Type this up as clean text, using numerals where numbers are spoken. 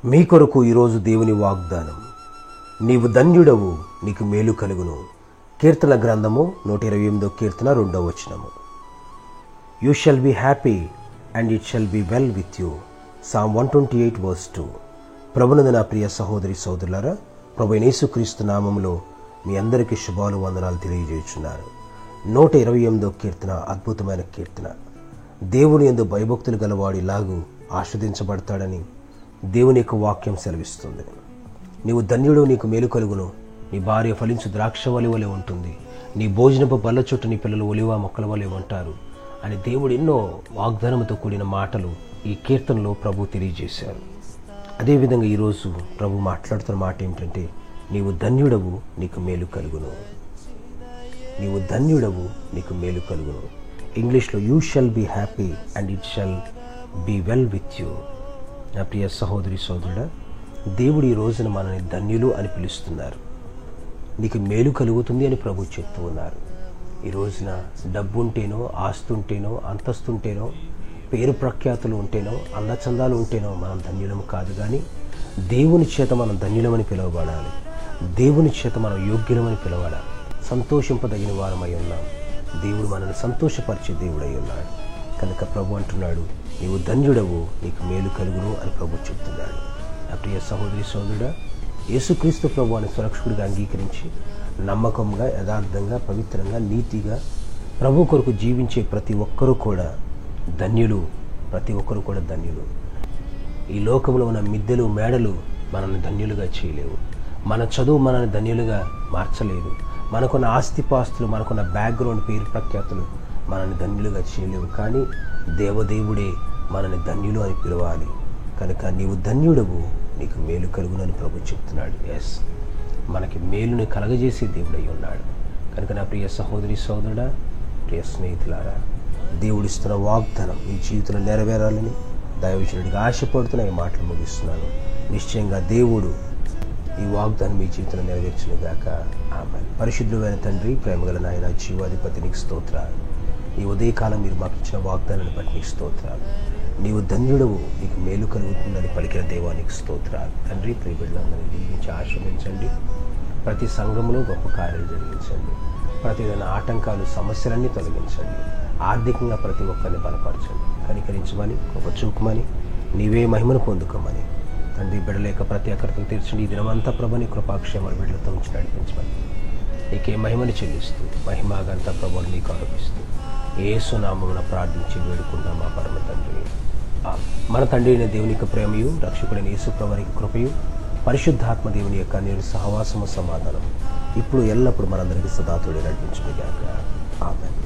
మీ కొరకు ఈరోజు దేవుని వాగ్దానం. నీవు ధన్యుడవు, నీకు మేలు కలుగును. కీర్తన గ్రంథము 128 కీర్తన 2వ వచనము. You shall be happy and it shall be well with you. Psalm 128 verse 2. ప్రభునందు నా ప్రియ సహోదరి సహోదరులారా, ప్రభు యేసుక్రీస్తు నామములో మీ అందరికీ శుభాలు వందనాలు తెలియజేయుచున్నాను. 128 కీర్తన అద్భుతమైన కీర్తన. దేవుని యందు భయభక్తులు గలవాడు ఇలాగూ ఆస్వాదించబడతాడని దేవుని యొక్క వాక్యం సెలవిస్తుంది. నీవు ధన్యుడు, నీకు మేలు కలుగును. నీ భార్య ఫలించు ద్రాక్షవల్లి వలె ఉంటుంది. నీ భోజనపు బల్ల చుట్టూ నీ పిల్లలు ఒలివ మొక్కల వలె ఉంటారు అని దేవుడు ఎన్నో వాగ్దానంతో కూడిన మాటలు ఈ కీర్తనలో ప్రభు తెలియజేశారు. అదేవిధంగా ఈరోజు ప్రభు మాట్లాడుతున్న మాట ఏమిటంటే, నీవు ధన్యుడవు, నీకు మేలు కలుగును. నీవు ధన్యుడవు, నీకు మేలు కలుగును. ఇంగ్లీష్లో you shall be happy and it shall be well with you. నా ప్రియ సహోదరి సోదరుడా, దేవుడు ఈ రోజున మనల్ని ధన్యులు అని పిలుస్తున్నారు. నీకు మేలు కలుగుతుంది అని ప్రభు చెప్తూ ఉన్నారు. ఈ రోజున డబ్బు ఉంటేనో, ఆస్తుంటేనో, అంతస్తుంటేనో, పేరు ప్రఖ్యాతులు ఉంటేనో, అందచందాలు ఉంటేనో మనం ధన్యులము కాదు. కానీ దేవుని చేత మనం ధన్యులమని పిలువబడాలి. దేవుని చేత మనం యోగ్యులమని పిలవడాలి. సంతోషింపదగిన వారమై ఉన్నాం. దేవుడు మనల్ని సంతోషపరిచే దేవుడై ఉన్నాడు. కనుక ప్రభు అంటున్నాడు, నీవు ధన్యుడవు, నీకు మేలు కలుగును అని ప్రభు చెప్తున్నాడు. నా ప్రియ సహోదరి సోదరుడా, యేసుక్రీస్తు ప్రభు అని సురక్షకుడిగా అంగీకరించి నమ్మకంగా, యథార్థంగా, పవిత్రంగా, నీతిగా ప్రభు కొరకు జీవించే ప్రతి ఒక్కరూ కూడా ధన్యులు. ప్రతి ఒక్కరూ కూడా ధన్యులు. ఈ లోకంలో ఉన్న మిద్దెలు, మేడలు మనల్ని ధన్యులుగా చేయలేవు. మన చదువు మనల్ని ధన్యులుగా మార్చలేదు. మనకున్న ఆస్తిపాస్తులు, మనకున్న బ్యాక్గ్రౌండ్, పేరు ప్రఖ్యాతులు మనల్ని ధన్యులుగా చేయలేవు. కానీ దేవదేవుడే మనల్ని ధన్యులు అని పిలవాలి. కనుక నీవు ధన్యుడవు, నీకు మేలు కలుగును అని ప్రభు చెప్తున్నాడు. ఎస్, మనకి మేలుని కలగజేసే దేవుడై ఉన్నాడు. కనుక నా ప్రియ సహోదరి సోదరుడా, ప్రియ స్నేహితులారా, దేవుడిస్తున్న వాగ్దానం మీ జీవితంలో నెరవేరాలని దైవజనుడిగా ఆశపడుతున్న ఈ మాటలు ముగిస్తున్నాను. నిశ్చయంగా దేవుడు ఈ వాగ్దానం మీ జీవితంలో నెరవేర్చునుగాక. ఆమేన్. పరిశుద్ధుడైన తండ్రి, ప్రేమగల నాయన, జీవాధిపతి, నీకు స్తోత్రాలు. ఈ ఉదయకాలం మీరు మాకు ఇచ్చిన వాగ్దానాన్ని బట్టి నీకు స్తోత్రాలు. నీవు ధన్యుడవు, నీకు మేలు కలుగుతుందని పలికిన దేవానికి స్తోత్రాలు. తండ్రి, ప్రియబిడ్డలందరినీ దీవించి ఆశీర్వదించండి. ప్రతి సంఘంలో గొప్ప కార్యాలు జరిగించండి. ప్రతి ఆటంకాలు, సమస్యలన్నీ తొలగించండి. ఆర్థికంగా ప్రతి ఒక్కరిని బలపరచండి. కనికరించమని, గొప్ప చూపమని, నీవే మహిమను పొందుకోమని తండ్రి, బిడ్డలేక ప్రతి అక్కడికి తీర్చండి. ఈ దినమంతా ప్రభుని కృపాక్షేమాల బిడ్డలతో ఉంచి నడిపించమని నీకే మహిమని చెల్లిస్తూ, మహిమాగంత ప్రభుని నీకు ఆరోపిస్తూ యేసు నామమున ప్రార్థించి వేడుకుంటాం మా పరమ తండ్రి. మన తండ్రి అయిన దేవుని యొక్క ప్రేమయు, రక్షకుడైన యేసు ప్రభువుని కృపయు, పరిశుద్ధాత్మ దేవుని యొక్క నేడు సహవాసము, సమాధానం ఇప్పుడు ఎల్లప్పుడు మనందరికీ సదా తోడే నడిపించుగాక. ఆమేన్.